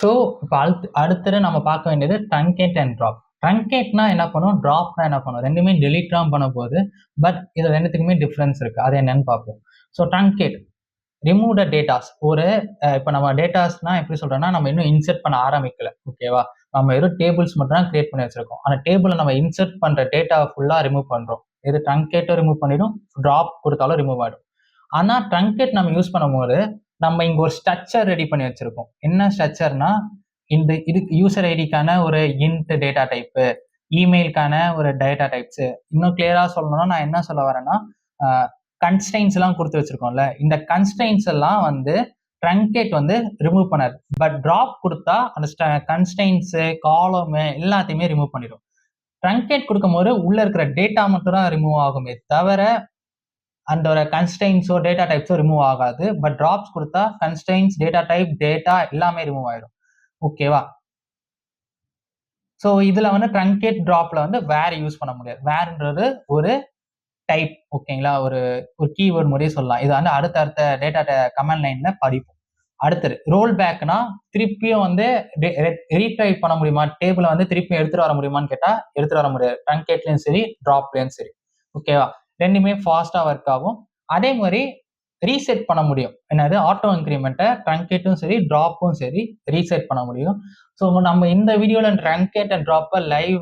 So இப்போ அடுத்தது நம்ம பார்க்க வேண்டியது ட்ரங்கேட் அண்ட் ட்ராப். ட்ரங்கேட்னா என்ன பண்ணும், ட்ராப்னா என்ன பண்ணும், ரெண்டுமே டெலீட் தான் பண்ண போகுது. பட் இது ரெண்டுத்துக்குமே டிஃப்ரென்ஸ் இருக்கு. அது என்னன்னு பார்ப்போம். So truncate remove the datas. ஒரு இப்போ நம்ம டேட்டாஸ்னா எப்படி சொல்றோம்னா, நம்ம இன்னும் இன்சர்ட் பண்ண ஆரம்பிக்கல. ஓகேவா? நம்ம வெறும் டேபிள்ஸ் மட்டும் தான் கிரியேட் பண்ணி வச்சிருக்கோம். அந்த டேபிள நம்ம இன்சர்ட் பண்ற டேட்டா ஃபுல்லா ரிமூவ் பண்றோம். இது ட்ரங்கேட்டும் ரிமூவ் பண்ணிடும், ட்ராப் கொடுத்தாலும் ரிமூவ் ஆயிடும். ஆனா ட்ரங்கேட் நம்ம யூஸ் பண்ணும்போது நம்ம இங்க ஒரு ஸ்ட்ரக்சர் ரெடி பண்ணி வச்சிருக்கோம். என்ன ஸ்ட்ரக்சர்னா, இந்த இதுக்கு யூசர் ஐடிக்கான ஒரு இன்ட் டேட்டா டைப்பு, இமெயிலுக்கான ஒரு டேட்டா டைப்ஸ். இன்னும் கிளியரா சொல்லணும்னா நான் என்ன சொல்ல வரேன்னா, கன்ஸ்ட்ரெயின்ஸ் எல்லாம் கொடுத்து வச்சிருக்கோம்ல, இந்த கன்ஸ்ட்ரெயின்ஸ் எல்லாம் வந்து ட்ரங்கேட் வந்து ரிமூவ் பண்ணாது. பட் டிராப் கொடுத்தா அந்த கன்ஸ்ட்ரெயின்ஸ் காலம் எல்லாத்தையுமே ரிமூவ் பண்ணிடும். ட்ரங்கேட் கொடுக்கும்போது உள்ள இருக்கிற டேட்டா மட்டும் தான் ரிமூவ் ஆகுமே தவிர அந்த ஒரு கன்ஸ்ட்ரெயின்ஸோ டேட்டா டைப்ஸோ ரிமூவ் ஆகாது. பட் டிராப்ஸ் கொடுத்தா கன்ஸ்ட்ரெயின்ஸ், டேட்டா டைப், டேட்டா எல்லாமே ரிமூவ் ஆயிடும். ஓகேவா? ஸோ இதுல வந்து ட்ரங்கேட் டிராப்ல வந்து வேர் யூஸ் பண்ண முடியாது. வேர்ன்றது ஒரு டைப். ஓகேங்களா? ஒரு கீவேர்ட் முறையே சொல்லலாம். இது வந்து அடுத்த டேட்டா கமாண்ட் லைன்ல படிப்போம். அடுத்தது ரோல் பேக்னா திருப்பியும் வந்து ரீடைப் பண்ண முடியுமா, டேபிள வந்து திருப்பி எடுத்துட்டு வர முடியுமான்னு கேட்டா எடுத்துட்டு வர முடியாது. ட்ரங்கேட்லயும் சரி, டிராப்லயும் சரி. ஓகேவா? ரெண்டுமே ஃபாஸ்டா ஒர்க் ஆகும். அதே மாதிரி ரீசெட் பண்ண முடியும். என்னது, ஆட்டோ இன்கிரிமெண்ட்டை ட்ரங்கேட்டும் சரி, டிராப்பும் சரி ரீசெட் பண்ண முடியும். ஸோ நம்ம இந்த வீடியோல ட்ரங்கேட் அண்ட் டிராப்பை லைவ்